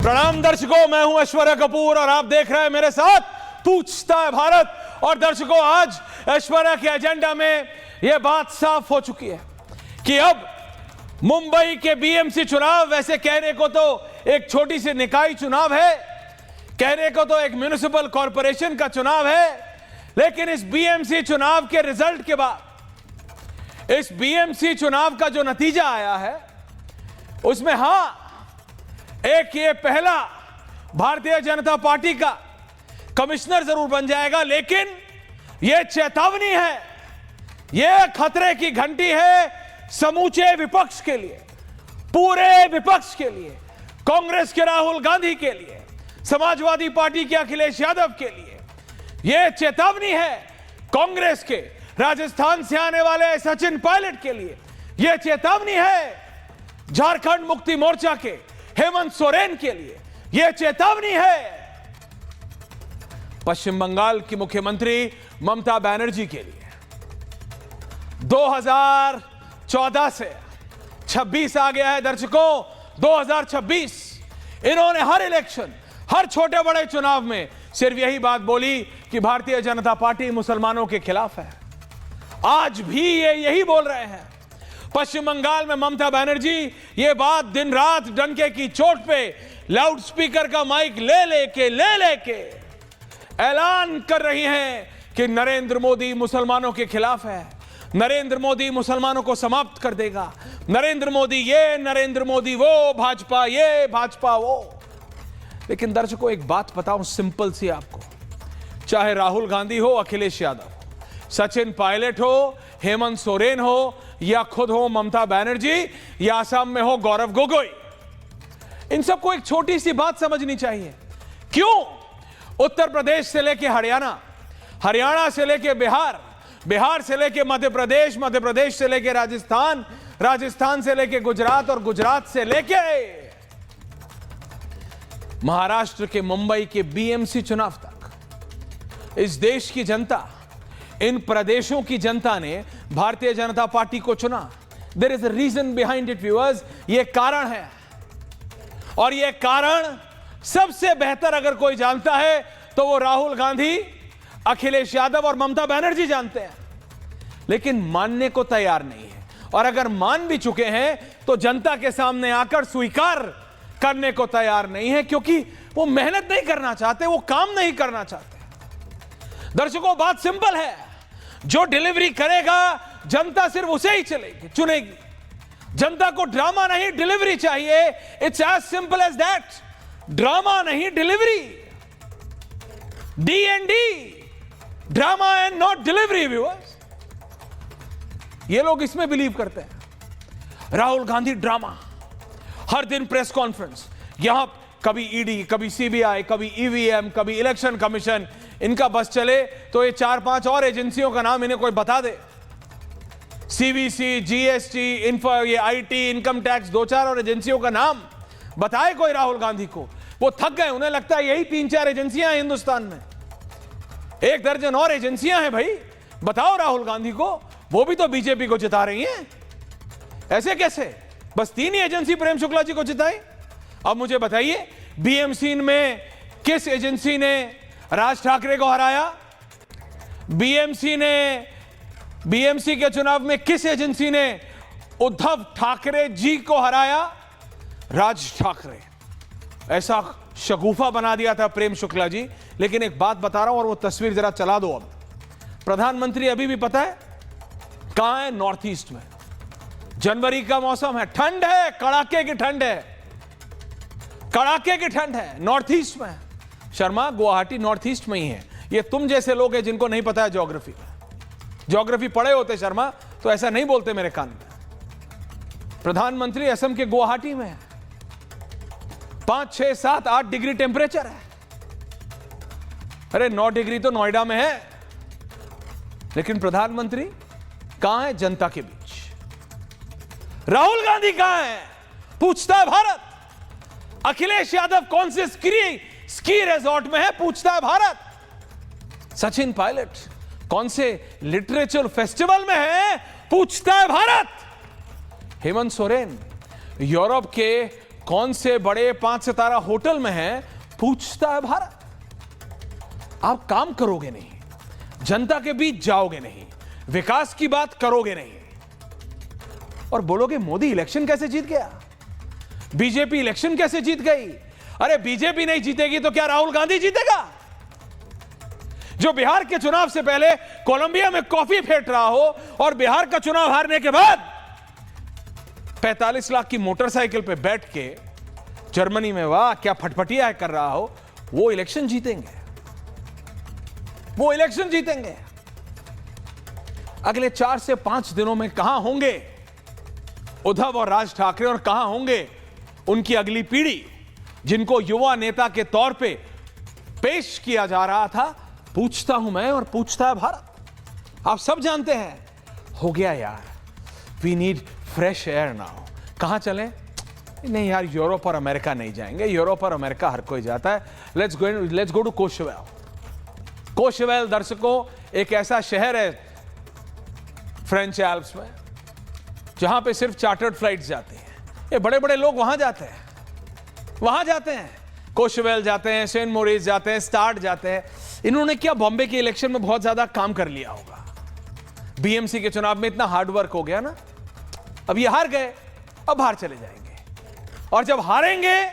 प्रणाम दर्शकों, मैं हूं ऐश्वर्या कपूर और आप देख रहे हैं मेरे साथ पूछता है भारत। और दर्शकों, आज ऐश्वर्या के एजेंडा में यह बात साफ हो चुकी है कि अब मुंबई के बीएमसी चुनाव, वैसे कहने को तो एक छोटी सी निकाय चुनाव है, कहने को तो एक म्युनिसिपल कॉरपोरेशन का चुनाव है, लेकिन इस बीएमसी चुनाव के रिजल्ट के बाद, इस बीएमसी चुनाव का जो नतीजा आया है उसमें एक ये पहला भारतीय जनता पार्टी का कमिश्नर जरूर बन जाएगा, लेकिन यह चेतावनी है, यह खतरे की घंटी है समूचे विपक्ष के लिए, पूरे विपक्ष के लिए, कांग्रेस के राहुल गांधी के लिए, समाजवादी पार्टी के अखिलेश यादव के लिए। यह चेतावनी है कांग्रेस के राजस्थान से आने वाले सचिन पायलट के लिए, यह चेतावनी है झारखंड मुक्ति मोर्चा के हेमंत सोरेन के लिए, यह चेतावनी है पश्चिम बंगाल की मुख्यमंत्री ममता बनर्जी के लिए। 2014 से 26 आ गया है दर्शकों, 2026। इन्होंने हर इलेक्शन, हर छोटे बड़े चुनाव में सिर्फ यही बात बोली कि भारतीय जनता पार्टी मुसलमानों के खिलाफ है। आज भी ये यही बोल रहे हैं। पश्चिम बंगाल में ममता बनर्जी ये बात दिन रात डंके की चोट पे लाउड स्पीकर का माइक ले लेके ऐलान कर रही हैं कि नरेंद्र मोदी मुसलमानों के खिलाफ है, नरेंद्र मोदी मुसलमानों को समाप्त कर देगा, नरेंद्र मोदी ये, नरेंद्र मोदी वो, भाजपा ये, भाजपा वो। लेकिन दर्शकों, एक बात बताऊं सिंपल सी आपको, चाहे राहुल गांधी हो, अखिलेश यादव हो, सचिन पायलट हो, हेमंत सोरेन हो, या खुद हो ममता बनर्जी, या असम में हो गौरव गोगोई, इन सबको एक छोटी सी बात समझनी चाहिए। क्यों उत्तर प्रदेश से लेके हरियाणा, हरियाणा से लेके बिहार, बिहार से लेके मध्य प्रदेश, मध्य प्रदेश से लेके राजस्थान, राजस्थान से लेके गुजरात, और गुजरात से लेके महाराष्ट्र के मुंबई के बीएमसी चुनाव तक, इस देश की जनता, इन प्रदेशों की जनता ने भारतीय जनता पार्टी को चुना। There is a reason behind it viewers, यह कारण है, और यह कारण सबसे बेहतर अगर कोई जानता है तो वो राहुल गांधी, अखिलेश यादव और ममता बनर्जी जानते हैं, लेकिन मानने को तैयार नहीं है। और अगर मान भी चुके हैं तो जनता के सामने आकर स्वीकार करने को तैयार नहीं है, क्योंकि वो मेहनत नहीं करना चाहते, वो काम नहीं करना चाहते। दर्शकों, बात सिंपल है, जो डिलीवरी करेगा जनता सिर्फ उसे ही चुनेगी। जनता को ड्रामा नहीं, डिलीवरी चाहिए। It's as simple as that. Drama नहीं, delivery. D&D, drama and not delivery viewers. ये लोग इसमें बिलीव करते हैं। राहुल गांधी ड्रामा, हर दिन प्रेस कॉन्फ्रेंस, यहां कभी ईडी, कभी सीबीआई, कभी ईवीएम, कभी इलेक्शन कमीशन, इनका बस चले तो ये 4-5 और एजेंसियों का नाम इन्हें कोई बता दे, सीवीसी, जीएसटी, ये आईटी, इनकम टैक्स, 2-4 और एजेंसियों का नाम बताए कोई राहुल गांधी को। वो थक गए, उन्हें लगता है यही 3-4 एजेंसियां हैं हिंदुस्तान में, 1 दर्जन और एजेंसियां हैं भाई, बताओ राहुल गांधी को, वो भी तो बीजेपी को जिता रही हैं। ऐसे कैसे बस 3 ही एजेंसी प्रेम शुक्ला जी को जिताई? अब मुझे बताइए, बीएमसी में किस एजेंसी ने राज ठाकरे को हराया? बीएमसी के चुनाव में किस एजेंसी ने उद्धव ठाकरे जी को हराया? राज ठाकरे। ऐसा शगुफा बना दिया था प्रेम शुक्ला जी। लेकिन एक बात बता रहा हूं, और वो तस्वीर जरा चला दो। अब प्रधानमंत्री अभी भी पता है कहां है? नॉर्थ ईस्ट में। जनवरी का मौसम है, ठंड है, कड़ाके की ठंड है, कड़ाके की ठंड है, नॉर्थ ईस्ट में। शर्मा, गुवाहाटी नॉर्थ ईस्ट में ही है। ये तुम जैसे लोग हैं जिनको नहीं पता है ज्योग्राफी, ज्योग्राफी पढ़े होते शर्मा तो ऐसा नहीं बोलते मेरे कान में। प्रधानमंत्री असम के गुवाहाटी में है, 5, 6, 7, 8 डिग्री टेंपरेचर है। अरे 9 डिग्री तो नोएडा में है, लेकिन प्रधानमंत्री कहां है? जनता के बीच। राहुल गांधी कहां है? पूछता है भारत। अखिलेश यादव कौन से स्की रिजॉर्ट में है? पूछता है भारत। सचिन पायलट कौन से लिटरेचर फेस्टिवल में है? पूछता है भारत। हेमंत सोरेन यूरोप के कौन से बड़े 5 सितारा होटल में है, पूछता है भारत। आप काम करोगे नहीं, जनता के बीच जाओगे नहीं, विकास की बात करोगे नहीं, और बोलोगे मोदी इलेक्शन कैसे जीत गया, बीजेपी इलेक्शन कैसे जीत गई। अरे बीजेपी नहीं जीतेगी तो क्या राहुल गांधी जीतेगा, जो बिहार के चुनाव से पहले कोलंबिया में कॉफी फेंट रहा हो और बिहार का चुनाव हारने के बाद 45 लाख की मोटरसाइकिल पे बैठ के जर्मनी में वाह क्या फटफटिया कर रहा हो, वो इलेक्शन जीतेंगे, वो इलेक्शन जीतेंगे। अगले 4 से 5 दिनों में कहां होंगे उद्धव और राज ठाकरे, और कहां होंगे उनकी अगली पीढ़ी जिनको युवा नेता के तौर पे पेश किया जा रहा था। पूछता हूं मैं और पूछता है भारत। आप सब जानते हैं, हो गया यार, we need fresh air now. कहां चले? नहीं यार, यूरोप और अमेरिका नहीं जाएंगे, यूरोप और अमेरिका हर कोई जाता है। Let's go to कोशवेल। कोशवेल दर्शकों एक ऐसा शहर है फ्रेंच एल्प्स में जहां पे सिर्फ चार्टर्ड फ्लाइट्स जाती हैं। ये बड़े बड़े लोग वहां जाते हैं, वहां जाते हैं, कोशवेल जाते हैं, सेंट मोरिस जाते हैं, स्टार्ट जाते हैं। इन्होंने क्या बॉम्बे के इलेक्शन में बहुत ज्यादा काम कर लिया होगा, बीएमसी के चुनाव में इतना हार्ड वर्क हो गया ना। अब ये हार गए, अब बाहर चले जाएंगे, और जब हारेंगे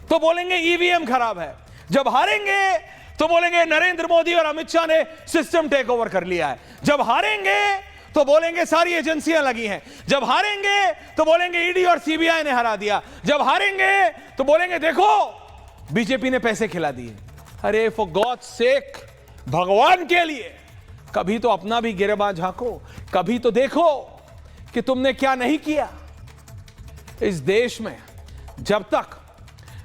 तो बोलेंगे ईवीएम खराब है, जब हारेंगे तो बोलेंगे नरेंद्र मोदी और अमित शाह ने सिस्टम टेक ओवर कर लिया है, जब हारेंगे तो बोलेंगे सारी एजेंसियां लगी हैं, जब हारेंगे तो बोलेंगे ईडी और सीबीआई ने हरा दिया, जब हारेंगे तो बोलेंगे देखो बीजेपी ने पैसे खिला दिए। अरे फॉर गॉड्स सेक, भगवान के लिए कभी तो अपना भी गिरेबान झांको, कभी तो देखो कि तुमने क्या नहीं किया। इस देश में जब तक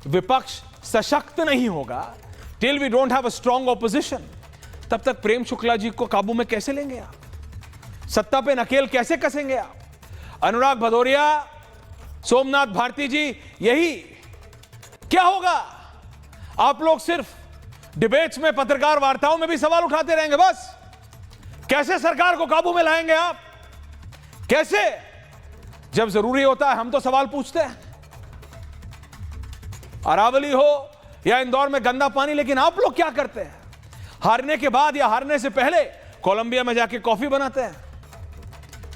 विपक्ष सशक्त नहीं होगा, till we don't have a strong opposition, तब तक प्रेम शुक्ला जी को काबू में कैसे लेंगे आप, सत्ता पे नकेल कैसे कसेंगे आप। अनुराग भदौरिया, सोमनाथ भारती जी, यही क्या होगा? आप लोग सिर्फ डिबेट्स में, पत्रकार वार्ताओं में भी सवाल उठाते रहेंगे बस। कैसे सरकार को काबू में लाएंगे आप, कैसे? जब जरूरी होता है हम तो सवाल पूछते हैं, अरावली हो या इंदौर में गंदा पानी, लेकिन आप लोग क्या करते हैं? हारने के बाद या हारने से पहले कोलंबिया में जाके कॉफी बनाते हैं,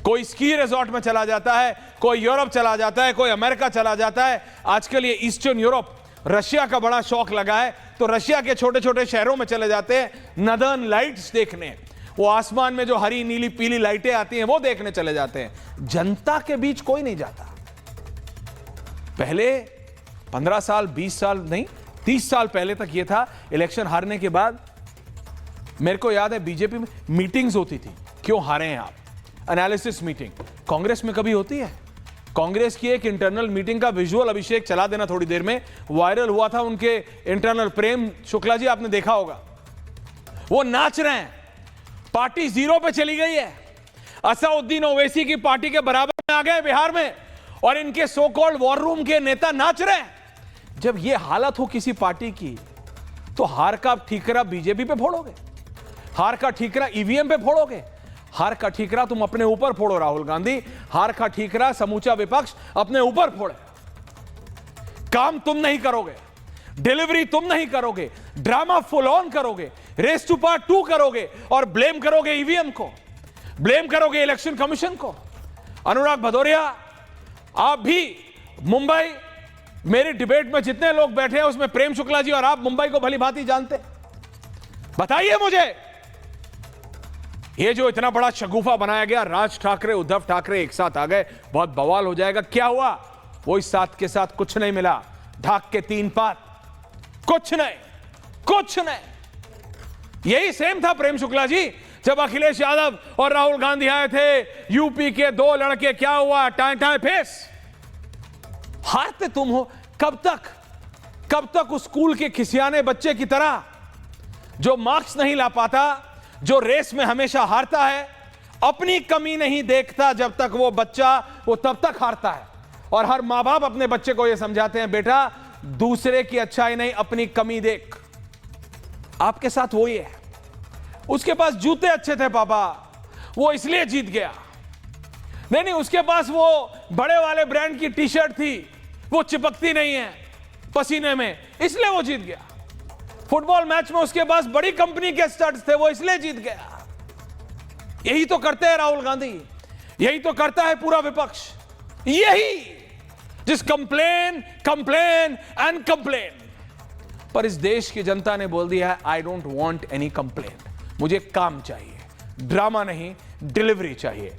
कोई स्की रिजॉर्ट में चला जाता है, कोई यूरोप चला जाता है, कोई अमेरिका चला जाता है। आजकल ये ईस्टर्न यूरोप, रशिया का बड़ा शौक लगा है, तो रशिया के छोटे छोटे शहरों में चले जाते हैं नदर्न लाइट्स देखने, वो आसमान में जो हरी नीली पीली लाइटें आती हैं वो देखने चले जाते हैं। जनता के बीच कोई नहीं जाता। पहले 15 साल 20 साल नहीं 30 साल पहले तक ये था। इलेक्शन हारने के बाद मेरे को याद है बीजेपी में मीटिंग्स होती थी, क्यों हारे हैं आप, एनालिसिस मीटिंग। कांग्रेस में कभी होती है? कांग्रेस की एक इंटरनल मीटिंग का विजुअल अभिषेक चला देना थोड़ी देर में, वायरल हुआ था उनके इंटरनल। प्रेम शुक्ला जी आपने देखा होगा, वो नाच रहे हैं, पार्टी जीरो पे चली गई है, असदुद्दीन ओवैसी की पार्टी के बराबर में आ गए बिहार में, और इनके सो कॉल्ड वॉर रूम के नेता नाच रहे हैं। जब ये हालत हो किसी पार्टी की, तो हार का ठीकरा बीजेपी पे फोड़ोगे, हार का ठीकरा ईवीएम पे फोड़ोगे, हार का ठीकरा तुम अपने ऊपर फोड़ो राहुल गांधी, हार का ठीकरा समूचा विपक्ष अपने ऊपर फोड़े। काम तुम नहीं करोगे, डिलीवरी तुम नहीं करोगे, ड्रामा फुल ऑन करोगे, रेस टू पार्ट 2 करोगे, और ब्लेम करोगे ईवीएम को, ब्लेम करोगे इलेक्शन कमीशन को। अनुराग भदौरिया, आप भी मुंबई, मेरी डिबेट में जितने लोग बैठे हैं उसमें प्रेम शुक्ला जी और आप मुंबई को भली भांति जानते, बताइए मुझे, ये जो इतना बड़ा शगुफा बनाया गया, राज ठाकरे उद्धव ठाकरे एक साथ आ गए, बहुत बवाल हो जाएगा। क्या हुआ? वो इस साथ के साथ कुछ नहीं मिला, ढाक के 3 पात, कुछ नहीं, कुछ नहीं। यही सेम था प्रेम शुक्ला जी, जब अखिलेश यादव और राहुल गांधी आए थे, यूपी के 2 लड़के, क्या हुआ? Tie tie face. हारते तुम हो। कब तक उस स्कूल के खिसियाने बच्चे की तरह जो मार्क्स नहीं ला पाता, जो रेस में हमेशा हारता है, अपनी कमी नहीं देखता जब तक वो बच्चा, वो तब तक हारता है। और हर मां बाप अपने बच्चे को ये समझाते हैं, बेटा दूसरे की अच्छाई नहीं, अपनी कमी देख। आपके साथ वही है। उसके पास जूते अच्छे थे पापा, वो इसलिए जीत गया। नहीं, उसके पास वो बड़े वाले ब्रांड की टी शर्ट थी, वो चिपकती नहीं है पसीने में, इसलिए वो जीत गया। फुटबॉल मैच में उसके पास बड़ी कंपनी के स्टड्स थे, वो इसलिए जीत गया। यही तो करते हैं राहुल गांधी, यही तो करता है पूरा विपक्ष, यही जिस कंप्लेन कंप्लेन एंड कंप्लेन। पर इस देश की जनता ने बोल दिया है, I don't want any complain, मुझे काम चाहिए, ड्रामा नहीं, डिलीवरी चाहिए।